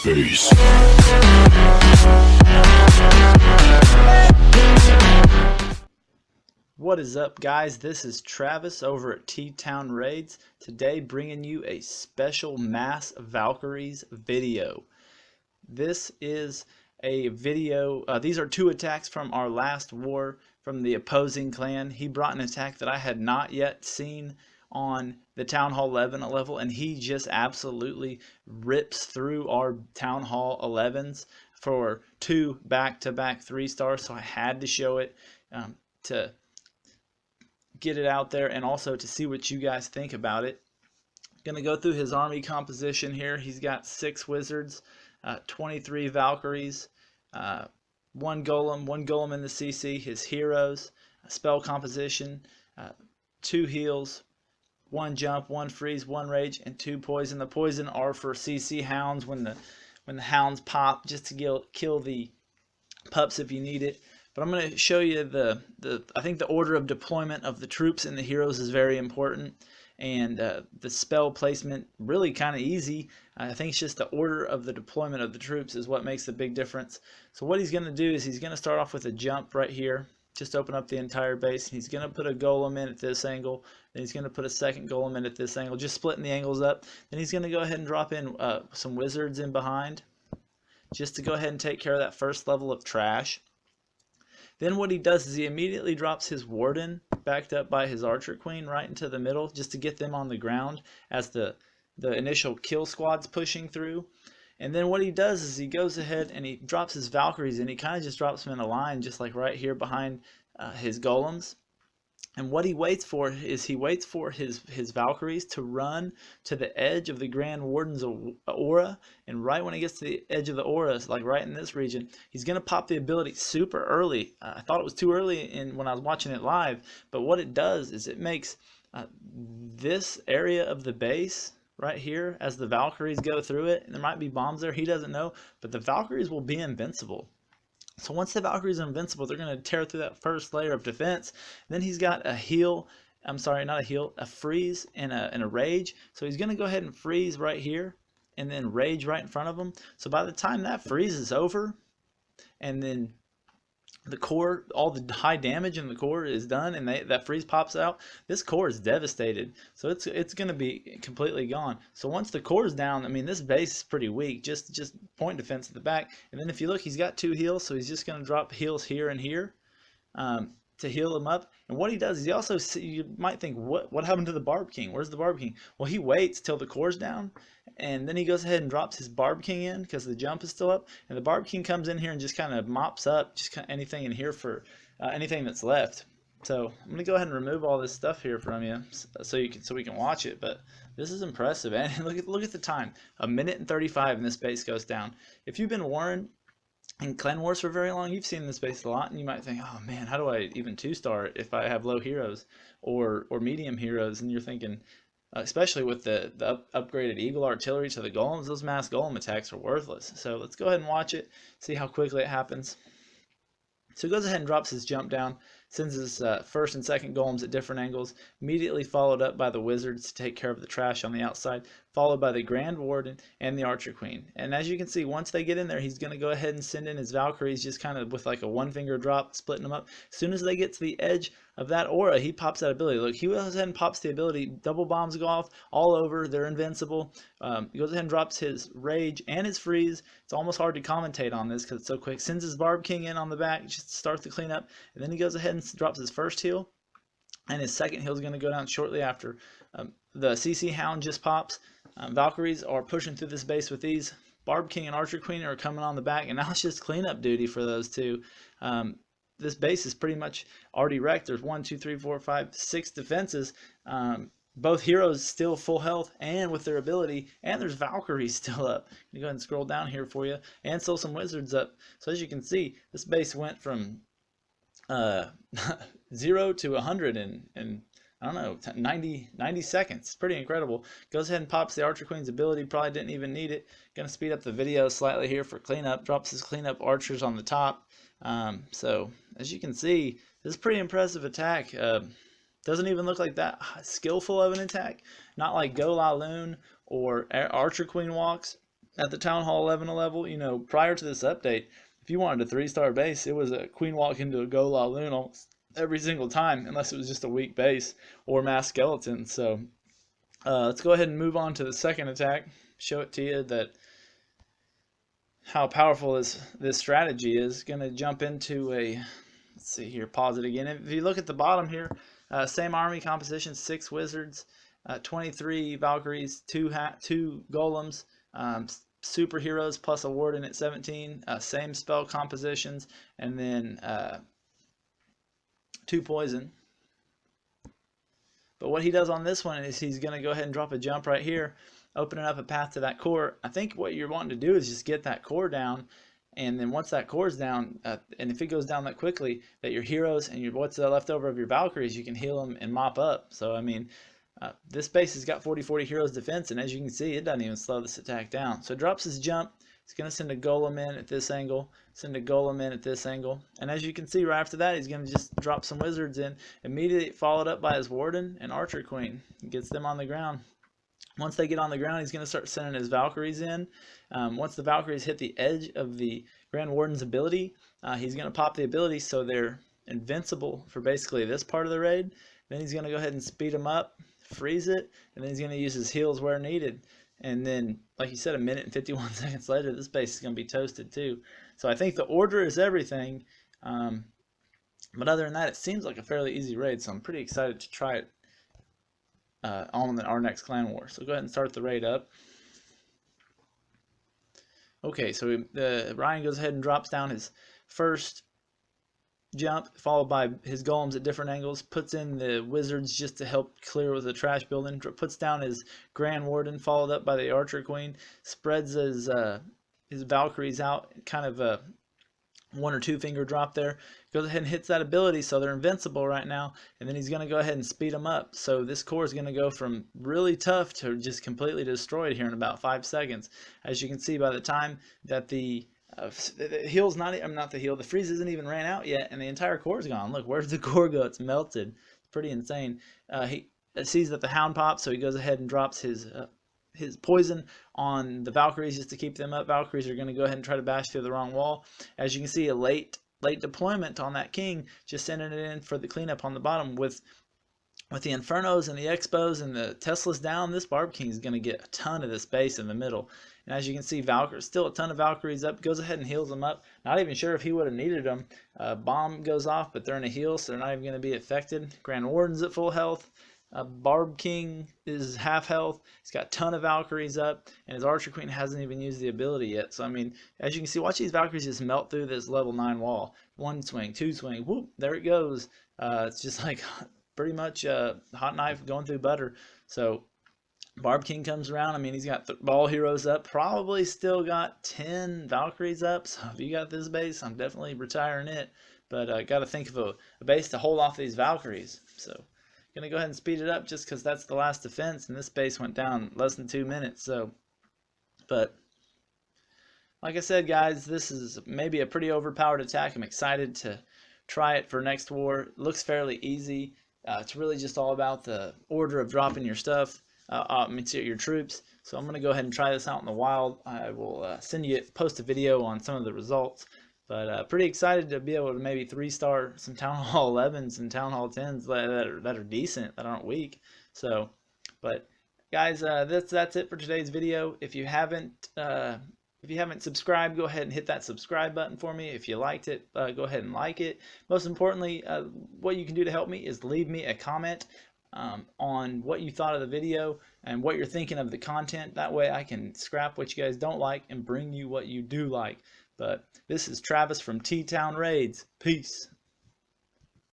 face. What is up, guys? This is Travis over at T-Town Raids. Today bringing you a special mass Valkyries video. This is a video, these are two attacks from our last war from the opposing clan. He brought an attack that I had not yet seen on the Town Hall 11 level, and he just absolutely rips through our Town Hall 11s for two back-to-back 3-stars, so I had to show it to get it out there and also to see what you guys think about it. Gonna go through his army composition here. He's got 6 wizards, 23 Valkyries, one golem in the CC, his heroes, spell composition, 2 heals, 1 jump, 1 freeze, 1 rage, and 2 poison. The poison are for CC hounds when the hounds pop, just to kill the pups if you need it. But I'm going to show you I think the order of deployment of the troops and the heroes is very important, and the spell placement really kind of easy. I think it's just the order of the deployment of the troops is what makes the big difference. So what he's going to do is he's going to start off with a jump right here, just open up the entire base, and he's going to put a golem in at this angle, then he's going to put a second golem in at this angle, just splitting the angles up. Then he's going to go ahead and drop in some wizards in behind, just to go ahead and take care of that first level of trash. Then what he does is he immediately drops his Warden, backed up by his Archer Queen, right into the middle, just to get them on the ground as the initial kill squad's pushing through. And then what he does is he goes ahead and he drops his Valkyries, and he kind of just drops them in a line, just like right here behind his golems. And what he waits for is his Valkyries to run to the edge of the Grand Warden's aura, and right when he gets to the edge of the aura, like right in this region, he's going to pop the ability super early. I thought it was too early when I was watching it live, but what it does is it makes this area of the base right here, as the Valkyries go through it, and there might be bombs there, he doesn't know, but the Valkyries will be invincible. So once the Valkyries are invincible, they're going to tear through that first layer of defense. Then he's got a heal, a freeze and a rage. So he's going to go ahead and freeze right here and then rage right in front of him. So by the time that freeze is over, and then the core, all the high damage in the core is done, and that freeze pops out, this core is devastated. So it's going to be completely gone. So once the core is down, I mean, this base is pretty weak, just point defense at the back. And then if you look, he's got 2 heals, so he's just going to drop heals here and here to heal him up. And what he does is he also, you might think, what happened to the Barb King? Where's the Barb King? Well, he waits till the core's down, and then he goes ahead and drops his Barb King in because the jump is still up, and the Barb King comes in here and just kind of mops up just anything in here for anything that's left. So I'm gonna go ahead and remove all this stuff here from you so we can watch it. But this is impressive, and look at the time, 1 minute and 35, and this base goes down. If you've been warring in clan wars for very long, you've seen this base a lot, and you might think, oh man, how do I even 2-star it if I have low heroes or medium heroes? And you're thinking, especially with the upgraded Eagle artillery to the golems, those mass golem attacks are worthless. So let's go ahead and watch it, see how quickly it happens. So he goes ahead and drops his jump down, sends his first and second golems at different angles, immediately followed up by the wizards to take care of the trash on the outside, followed by the Grand Warden and the Archer Queen. And as you can see, once they get in there, he's going to go ahead and send in his Valkyries, just kind of with like a 1-finger drop, splitting them up. As soon as they get to the edge of that aura, he pops that ability. Look, he goes ahead and pops the ability, double bombs go off all over, they're invincible. He goes ahead and drops his rage and his freeze. It's almost hard to commentate on this because it's so quick. Sends his Barb King in on the back just to start the cleanup, and then he goes ahead and drops his first heal, and his second heal is going to go down shortly after. The CC Hound just pops. Valkyries are pushing through this base with these. Barb King and Archer Queen are coming on the back, and now it's just cleanup duty for those two. This base is pretty much already wrecked. There's 1, 2, 3, 4, 5, 6 defenses. Both heroes still full health and with their ability, and there's Valkyries still up. I'm gonna go ahead and scroll down here for you, and still some wizards up. So as you can see, this base went from 0 to 100 in I don't know, 90 seconds. It's pretty incredible. Goes ahead and pops the Archer Queen's ability. Probably didn't even need it. Gonna speed up the video slightly here for cleanup. Drops his cleanup archers on the top. So as you can see, this is a pretty impressive attack. Doesn't even look like that skillful of an attack. Not like Go La Loon or Archer Queen walks. at the Town Hall 11 level, you know, prior to this update, if you wanted a 3-star base, it was a queen walk into a go la loon almost every single time, unless it was just a weak base or mass skeleton. So let's go ahead and move on to the second attack. Show it to you that how powerful this strategy is. Going to jump into a, let's see here, pause it again. If you look at the bottom here, same army composition, 6 wizards, 23 Valkyries, 2 golems, superheroes plus a warden at 17, same spell compositions, and then 2 poison. But what he does on this one is he's going to go ahead and drop a jump right here, opening up a path to that core. I think what you're wanting to do is just get that core down, and then once that core is down, and if it goes down that quickly, that your heroes and what's left over of your Valkyries, you can heal them and mop up. So I mean, this base has got 40 heroes defense, and as you can see, it doesn't even slow this attack down. So it drops his jump. It's going to send a golem in at this angle, send a golem in at this angle, and as you can see right after that, he's going to just drop some wizards in, immediately followed up by his warden and archer queen. He gets them on the ground. Once they get on the ground, he's going to start sending his Valkyries in. Once the Valkyries hit the edge of the Grand Warden's ability, he's going to pop the ability so they're invincible for basically this part of the raid. Then he's going to go ahead and speed them up, freeze it, and then he's going to use his heals where needed. And then, like you said, a minute and 51 seconds later, this base is going to be toasted too. So I think the order is everything. But other than that, it seems like a fairly easy raid, so I'm pretty excited to try it on our next clan war. So go ahead and start the raid up. Okay, so Ryan goes ahead and drops down his first jump, followed by his golems at different angles, puts in the wizards just to help clear with the trash building, puts down his Grand Warden, followed up by the Archer Queen, spreads his Valkyries out, kind of a 1 or 2 finger drop there, goes ahead and hits that ability so they're invincible right now, and then he's going to go ahead and speed them up. So this core is going to go from really tough to just completely destroyed here in about 5 seconds. As you can see, by the time that the heal's the freeze isn't even ran out yet, and the entire core is gone. Look, where's the core go? It's melted. It's pretty insane. He sees that the hound pops, so he goes ahead and drops his poison on the Valkyries just to keep them up. Valkyries are going to go ahead and try to bash through the wrong wall. As you can see, a late deployment on that king, just sending it in for the cleanup on the bottom. With the Infernos and the Expos and the Teslas down, this Barb King is going to get a ton of the space in the middle. And as you can see, still a ton of Valkyries up. Goes ahead and heals them up. Not even sure if he would have needed them. Bomb goes off, but they're in a heal, so they're not even going to be affected. Grand Warden's at full health. Barb King is half health. He's got a ton of Valkyries up, and his Archer Queen hasn't even used the ability yet. So I mean, as you can see, watch these Valkyries just melt through this level 9 wall. 1 swing, 2 swing, whoop, there it goes. It's just like pretty much a hot knife going through butter. So Barb King comes around. I mean, he's got all heroes up, probably still got 10 Valkyries up. So if you got this base, I'm definitely retiring it. But got to think of a base to hold off these Valkyries. So gonna go ahead and speed it up just because that's the last defense, and this base went down less than 2 minutes. So, but like I said, guys, this is maybe a pretty overpowered attack. I'm excited to try it for next war. It looks fairly easy. It's really just all about the order of dropping your stuff, your troops. So I'm gonna go ahead and try this out in the wild. I will post a video on some of the results. But pretty excited to be able to maybe 3-star some Town Hall 11s and Town Hall 10s that are decent, that aren't weak. So, but guys, that's it for today's video. If you haven't subscribed, go ahead and hit that subscribe button for me. If you liked it, go ahead and like it. Most importantly, what you can do to help me is leave me a comment on what you thought of the video and what you're thinking of the content. That way I can scrap what you guys don't like and bring you what you do like. But this is Travis from T-Town Raids. Peace.